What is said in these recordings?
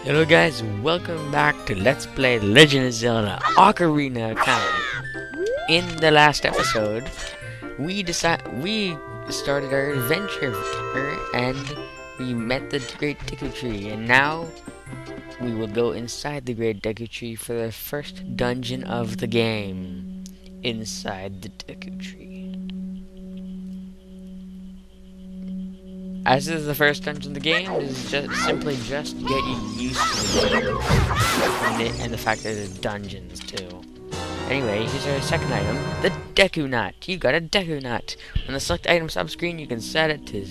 Hello guys, welcome back to Let's Play Legend of Zelda Ocarina of Time. In the last episode, we started our adventure and we met the Great Deku Tree, and now we will go inside the Great Deku Tree for the first dungeon of the game. Inside the Deku Tree. As this is the first dungeon of the game, this is simply just to get you used to the game. And the fact that there's dungeons, too. Anyway, here's our second item, the Deku Nut. You got a Deku Nut. On the select item sub-screen, you can set it to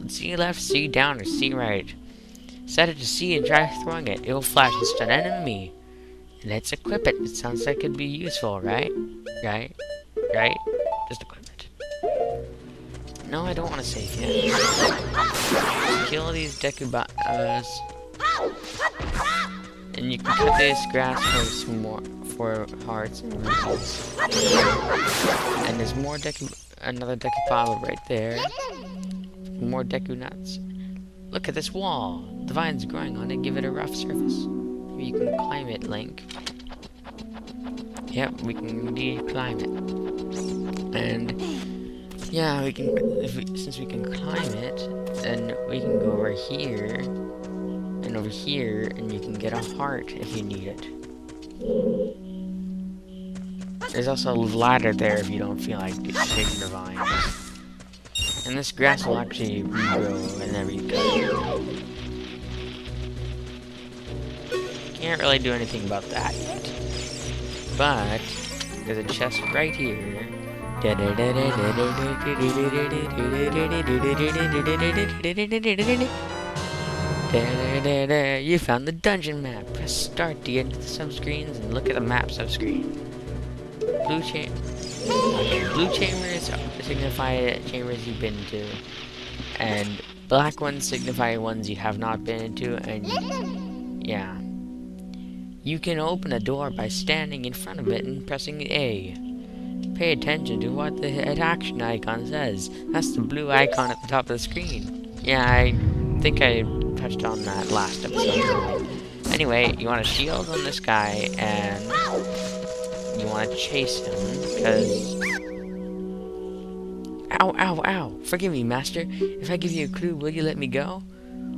C left, C down, or C right. Set it to C and try throwing it. It will flash and stun an enemy. Let's equip it. It sounds like it'd be useful, right? Right? Just equip it. No, I don't want to save yet. Kill these Deku and you can cut this grass for hearts and rupees. And there's more another Deku Pile right there. More Deku Nuts. Look at this wall. The vines growing on it give it a rough surface. Maybe you can climb it, Link. Yep, we can indeed climb it. And yeah, we can. Since we can climb it, then we can go over here and over here, and you can get a heart if you need it. There's also a ladder there if you don't feel like digging the vines. And this grass will actually regrow whenever you cut it. Can't really do anything about that yet. But there's a chest right here. You found the dungeon map. Press start to get into the subscreens and look at the map subscreen. Blue chambers signify chambers you've been to, and black ones signify ones you have not been into. And yeah, you can open a door by standing in front of it and pressing A. Pay attention to what the action icon says. That's the blue icon at the top of the screen. Yeah, I think I touched on that last episode. Anyway, you want a shield on this guy, and you want to chase him, because... Ow. Forgive me, master. If I give you a clue, will you let me go?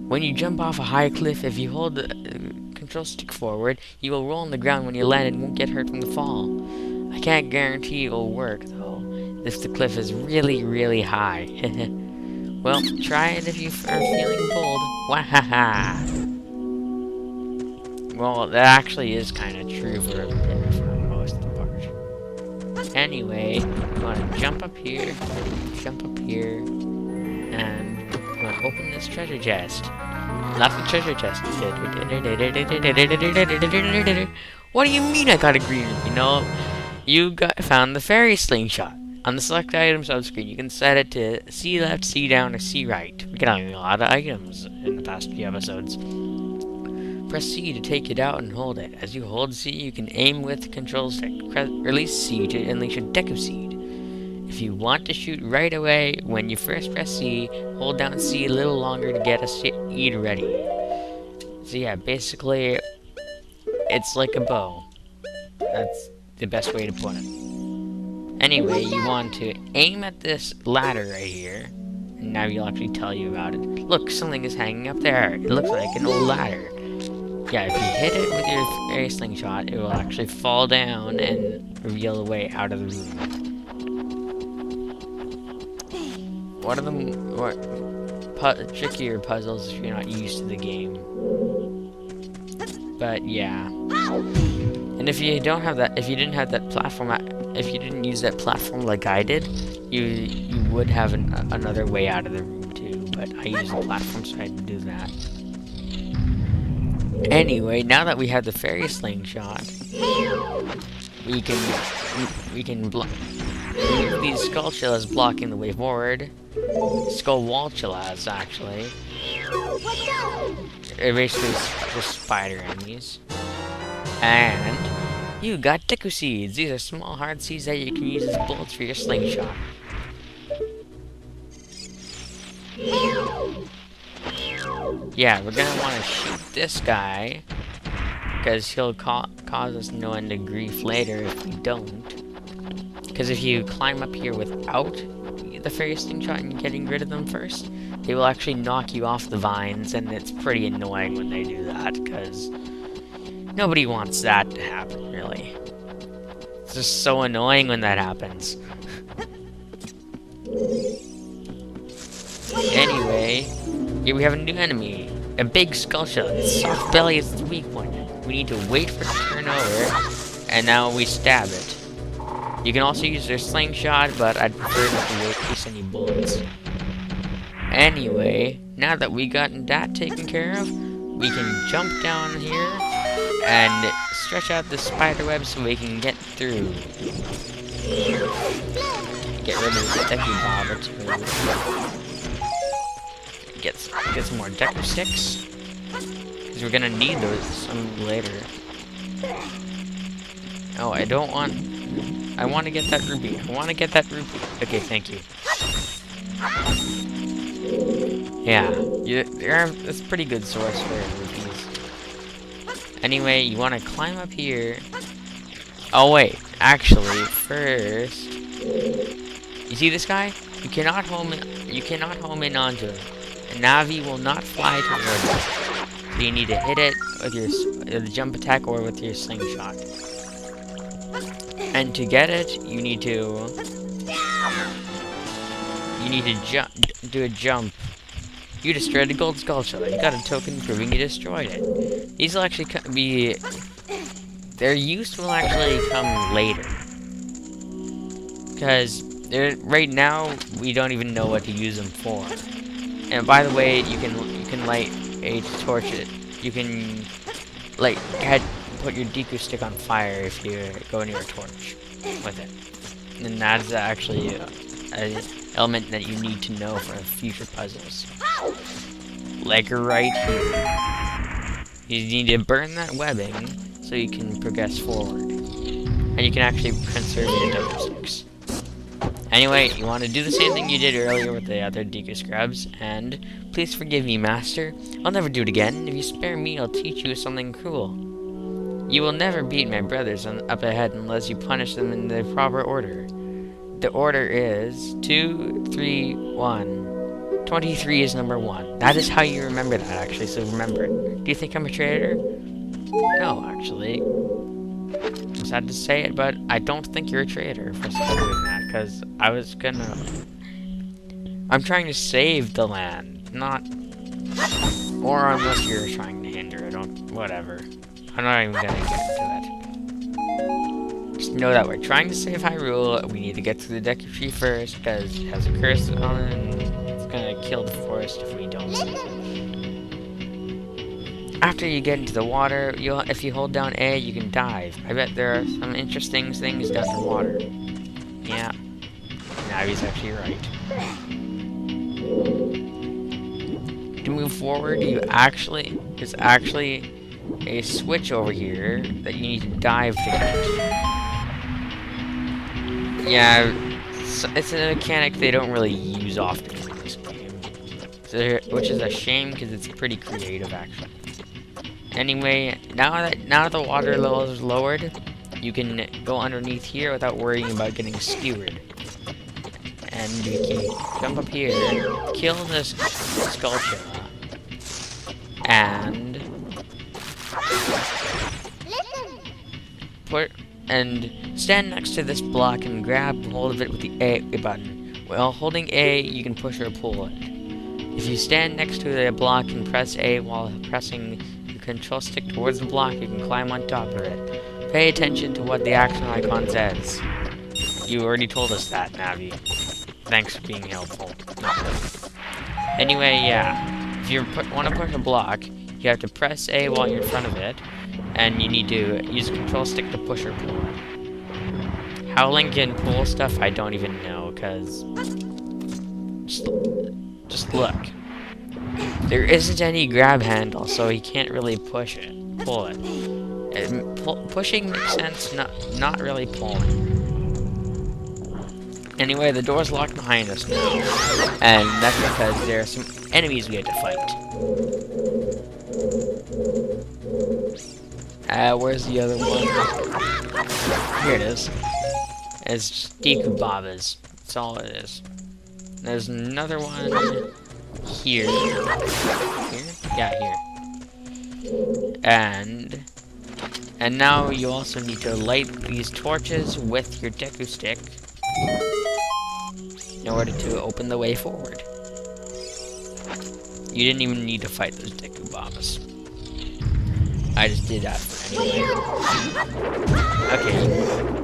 When you jump off a high cliff, if you hold the control stick forward, you will roll on the ground when you land and won't get hurt from the fall. I can't guarantee it'll work, though, if the cliff is really, really high. Well, try it if you are feeling bold. Wahaha! Well, that actually is kind of true for most of the part. Anyway, you want to jump up here, and you want to open this treasure chest. Lots of treasure chests. What do you mean I got a green? You know, found the fairy slingshot. On the select item subscreen, you can set it to C left, C down, or C right. We got a lot of items in the past few episodes. Press C to take it out and hold it. As you hold C, you can aim with the control stick. Release C to unleash a Deku Seed. If you want to shoot right away, when you first press C, hold down C a little longer to get a seed ready. So yeah, basically, it's like a bow. That's the best way to put it. Anyway, you want to aim at this ladder right here, and now you'll actually tell you about it. Look, something is hanging up there. It looks like an old ladder. Yeah, if you hit it with your fairy slingshot, it will actually fall down and reveal the way out of the room. What are the trickier puzzles if you're not used to the game? But yeah. And if you don't have that, if you didn't have that platform, if you didn't use that platform like I did, you would have another way out of the room too. But I used the platform, so I had to do that. Anyway, now that we have the fairy slingshot, we can block these skull chillas blocking the way forward. Skull wall chillas, actually. They're basically just spider enemies. And you got Deku Seeds. These are small hard seeds that you can use as bullets for your slingshot. Yeah, we're gonna want to shoot this guy, because he'll cause us no end of grief later if we don't. Because if you climb up here without the fairy slingshot and getting rid of them first, they will actually knock you off the vines, and it's pretty annoying when they do that, because nobody wants that to happen, really. It's just so annoying when that happens. Anyway, here we have a new enemy. A big skull shell. Its soft belly is the weak one. We need to wait for it to turn over, and now we stab it. You can also use their slingshot, but I'd prefer not to waste any bullets. Anyway, now that we gotten that taken care of, we can jump down here and stretch out the spider web so we can get through. Get rid of the sticky bobber too. Get some more decker sticks, because we're gonna need those later. Oh, I want to get that ruby. Okay, thank you. Yeah, that's a pretty good source for rupees. Anyway, you want to climb up here. Oh wait, actually, first, you see this guy? You cannot home in onto him. A Navi will not fly towards it. So you need to hit it with your jump attack or with your slingshot. And to get it, you need to do a jump. You destroyed a gold skull shell. You got a token proving you destroyed it. These will actually their use will actually come later. Because right now we don't even know what to use them for. And by the way, you can light a torch. You can put your Deku stick on fire if you go near a torch with it. And that's actually an element that you need to know for future puzzles. Like right here. You need to burn that webbing so you can progress forward. And you can actually conserve your Deku sticks. Anyway, you want to do the same thing you did earlier with the other Deku scrubs, and please forgive me, Master. I'll never do it again. If you spare me, I'll teach you something cruel. You will never beat my brothers up ahead unless you punish them in the proper order. The order is 2, 3, 1. 23 is number 1. That is how you remember that, actually, so remember it. Do you think I'm a traitor? No, actually. I'm sad to say it, but I don't think you're a traitor for doing that, because I'm trying to save the land, not... Or unless you're trying to hinder it, whatever. I'm not even gonna get into that. Just know that we're trying to save Hyrule. We need to get through the Deku Tree first, because it has a curse on it, and it's gonna kill the forest if we don't. After you get into the water, if you hold down A, you can dive. I bet there are some interesting things down in water. Yeah. Navi's actually right. To move forward, there's actually a switch over here that you need to dive to get. Yeah, it's a mechanic they don't really use often in this game. Which is a shame, because it's pretty creative, actually. Anyway, now that the water level is lowered, you can go underneath here without worrying about getting skewered. And you can jump up here, kill this skull shell, and stand next to this block and grab hold of it with the A button. While holding A, you can push or pull it. If you stand next to the block and press A while pressing control stick towards the block, you can climb on top of it. Pay attention to what the action icon says. You already told us that, Navi. Thanks for being helpful. Anyway, yeah. If you want to push a block, you have to press A while you're in front of it, and you need to use a control stick to push or pull it. How Link can pull stuff, I don't even know, because... Just look. There isn't any grab handle, so he can't really pull it. Pushing makes sense, not really pulling. Anyway, the door's locked behind us now, and that's because there are some enemies we had to fight. Where's the other one? Here it is. It's just Deku Babas. That's all it is. There's another one here. Here? Yeah, here. And now you also need to light these torches with your Deku stick in order to open the way forward. You didn't even need to fight those Deku Babas. I just did that for anyway. Okay.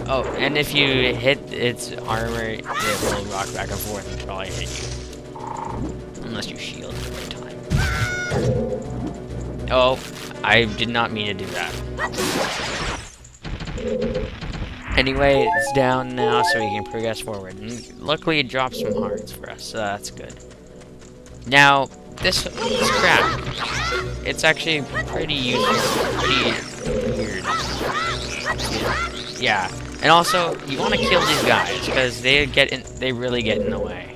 Oh, and if you hit its armor, it will rock back and forth until I hit you. Unless you shield at the right time. Oh, I did not mean to do that. Anyway, it's down now, so we can progress forward. And luckily, it dropped some hearts for us, so that's good. Now, this crap, it's actually pretty useful, pretty weird. Yeah, and also, you want to kill these guys, because they really get in the way.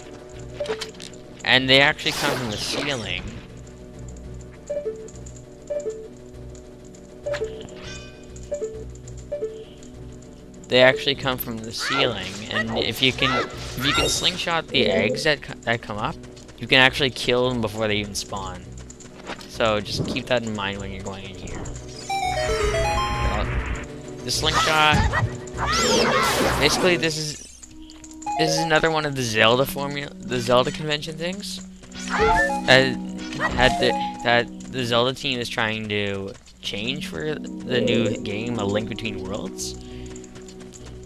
And they actually come from the ceiling. They actually come from the ceiling, and if you can slingshot the eggs that come up, you can actually kill them before they even spawn. So just keep that in mind when you're going in here. The slingshot. Basically, this is another one of the Zelda convention things that the Zelda team is trying to change for the new game, A Link Between Worlds.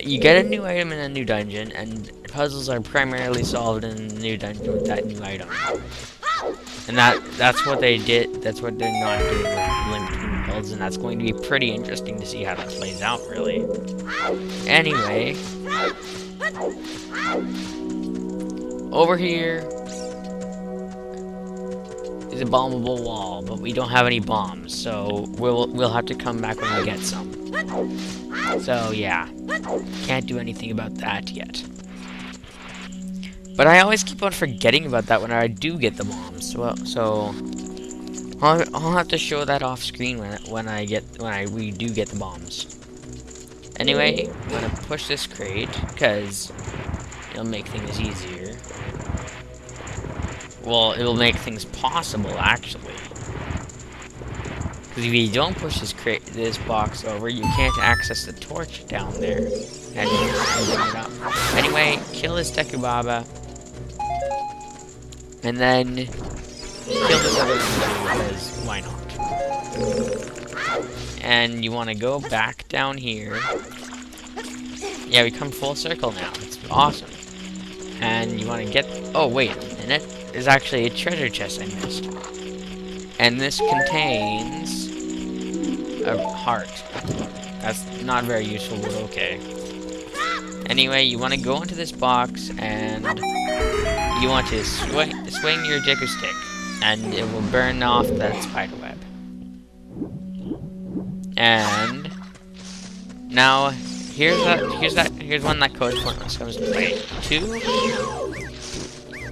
You get a new item in a new dungeon, and puzzles are primarily solved in the new dungeon with that new item. And that's what they did. That's what they're not doing with Link Between Worlds, and that's going to be pretty interesting to see how that plays out, really. Anyway, over here is a bombable wall, but we don't have any bombs, so we'll have to come back when we get some. So yeah, can't do anything about that yet. But I always keep on forgetting about that when I do get the bombs. Well, so I'll have to show that off screen when we do get the bombs. Anyway, I'm gonna push this crate because it'll make things easier. Well, it'll make things possible actually. Because if you don't push this box over, you can't access the torch down there. And you can bring it up. Anyway, kill this Deku Baba. And then kill this other one too, because why not? And you want to go back down here. Yeah, we come full circle now. It's awesome. And you want to get... Oh, wait a minute. There's actually a treasure chest I missed. And this contains a heart. That's not very useful, but okay. Anyway, you want to go into this box, and you want to swing your Deku stick, and it will burn off that spider web. And now here's one that codes pointless comes into play.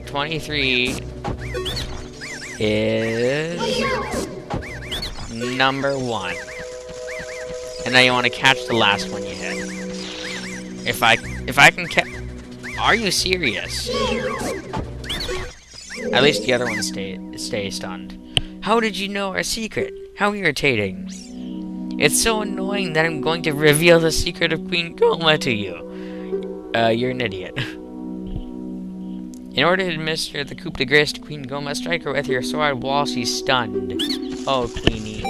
23 is number 1. And now you want to catch the last one you hit. If I can catch... Are you serious? At least the other one stay stunned. How did you know our secret? How irritating. It's so annoying that I'm going to reveal the secret of Queen Goma to you. You're an idiot. In order to administer the coup de grace to Queen Goma, strike her with your sword while she's stunned. Oh, Queenie.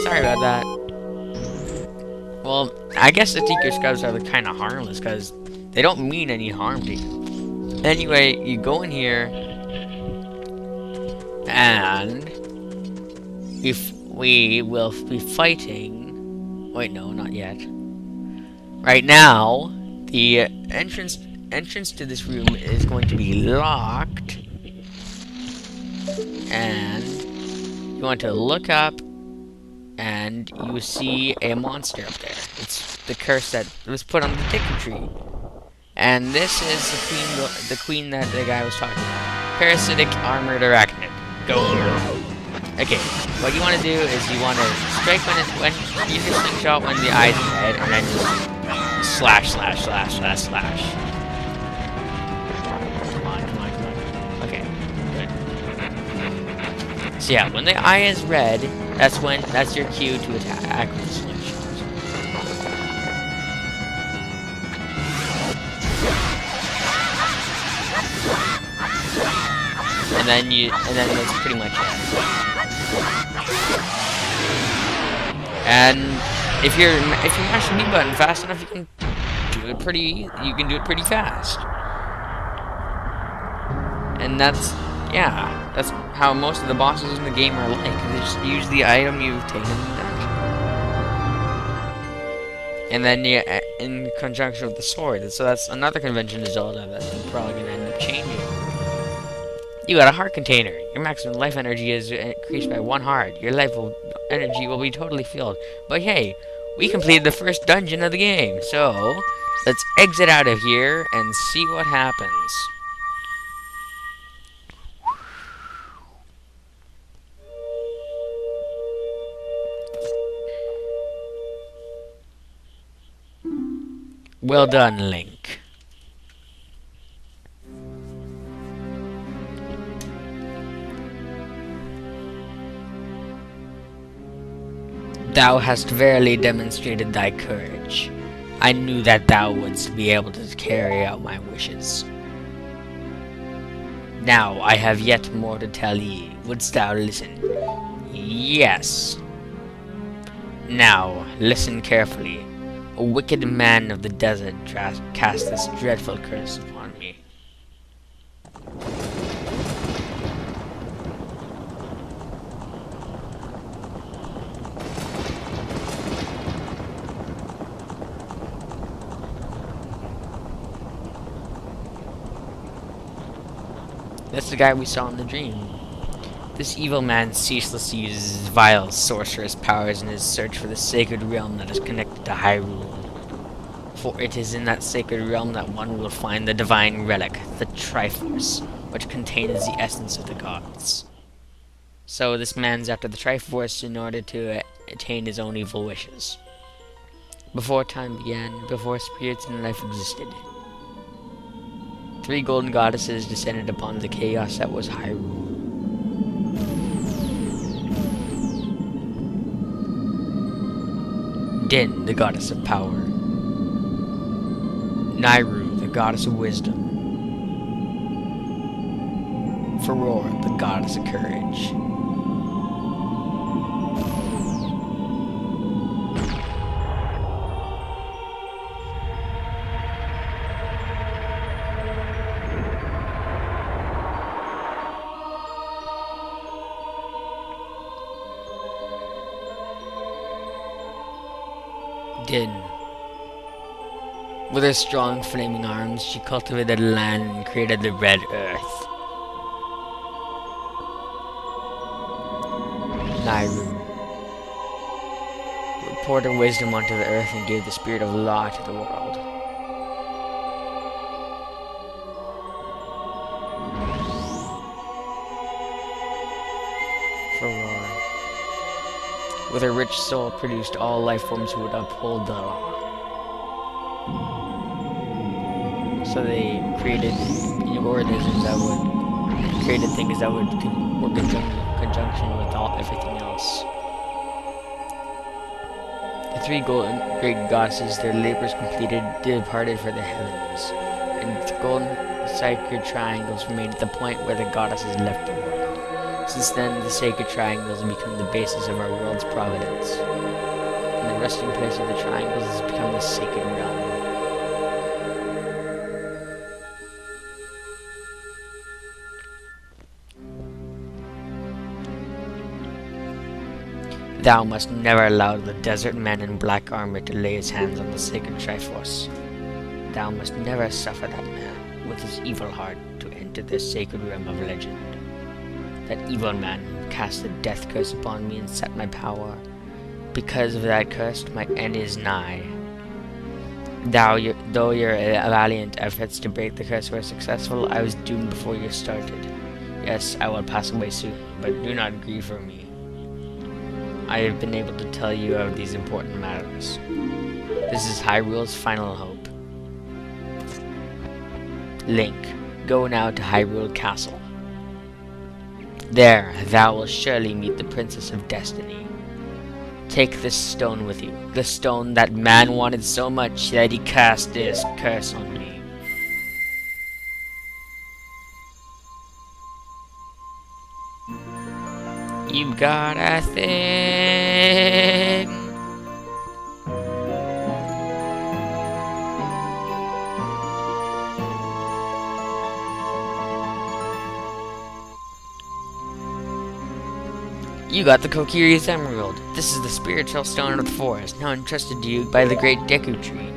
Sorry about that. Well, I guess the Deku Scrubs are kind of harmless, because they don't mean any harm to you. Anyway, you go in here, and we will be fighting... Wait, no, not yet. Right now, the entrance to this room is going to be locked, and you want to look up, and you see a monster up there. It's the curse that was put on the Deku tree. And this is the queen that the guy was talking about. Parasitic armored arachnid. Go. Okay, what you want to do is you want to strike when use your slingshot when the eye's red, and then just slash, slash, slash, slash, slash. Come on, come on, come on. Okay, good. So yeah, when the eye is red, that's your cue to attack with the slingshot. And then that's pretty much it. And if you mash the B button fast enough, you can do it pretty fast. And that's how most of the bosses in the game are like. They just use the item you've taken in the dungeon. And then in conjunction with the sword. So that's another convention to Zelda that you're probably gonna end up changing. You got a heart container. Your maximum life energy is increased by 1 heart. Your energy will be totally filled. But hey, we completed the first dungeon of the game, so let's exit out of here and see what happens. Well done, Link. Thou hast verily demonstrated thy courage. I knew that thou wouldst be able to carry out my wishes. Now I have yet more to tell ye. Wouldst thou listen? Yes. Now, listen carefully. A wicked man of the desert cast this dreadful curse upon me. That's the guy we saw in the dream. This evil man ceaselessly uses his vile sorcerous powers in his search for the sacred realm that is connected to Hyrule. For it is in that sacred realm that one will find the divine relic, the Triforce, which contains the essence of the gods. So this man's after the Triforce in order to attain his own evil wishes. Before time began, before spirits and life existed, 3 golden goddesses descended upon the chaos that was Hyrule. Din, the goddess of power. Nairu, the goddess of wisdom. Farore, the goddess of courage. Din. With her strong flaming arms, she cultivated land and created the Red Earth. Nairu poured her wisdom onto the earth and gave the spirit of law to the world. Farore, with her rich soul, produced all life forms who would uphold the law. So they created organisms that would created things that would work in conjunction with everything else. The 3 great goddesses, their labors completed, departed for the heavens, and the golden sacred triangles remained at the point where the goddesses left the world. Since then, the sacred triangles have become the basis of our world's providence, and the resting place of the triangles has become the sacred realm. Thou must never allow the desert man in black armor to lay his hands on the sacred Triforce. Thou must never suffer that man, with his evil heart, to enter the sacred realm of legend. That evil man cast a death curse upon me and set my power. Because of that curse, my end is nigh. Though your valiant efforts to break the curse were successful, I was doomed before you started. Yes, I will pass away soon, but do not grieve for me. I have been able to tell you of these important matters. This is Hyrule's final hope. Link, go now to Hyrule Castle. There, thou wilt surely meet the Princess of Destiny. Take this stone with you, the stone that man wanted so much that he cast this curse on me. You got a thing. You got the Kokiri's Emerald. This is the spiritual stone of the forest, now entrusted to you by the great Deku Tree.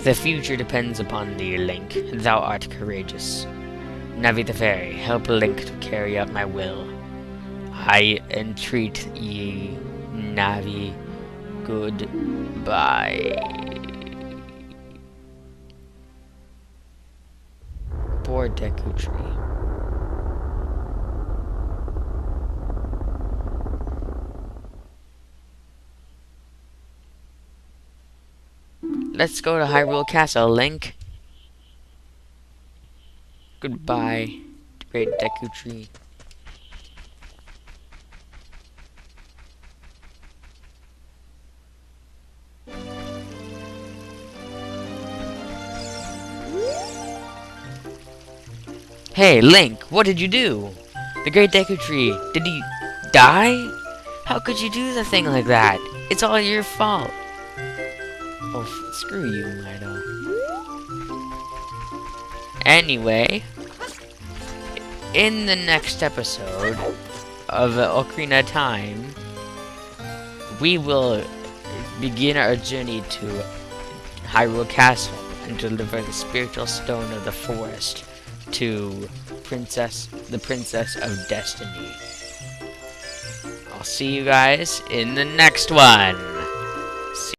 The future depends upon thee, Link. Thou art courageous. Navi the Fairy, help Link to carry out my will. I entreat ye, Navi. Goodbye. Poor Deku Tree. Let's go to Hyrule Castle, Link. Goodbye, great Deku Tree. Hey, Link, what did you do? The great Deku Tree, did he die? How could you do the thing like that? It's all your fault. Oh, screw you, Mido. Anyway, in the next episode of Ocarina Time, we will begin our journey to Hyrule Castle and deliver the spiritual stone of the forest to the Princess of Destiny. I'll see you guys in the next one.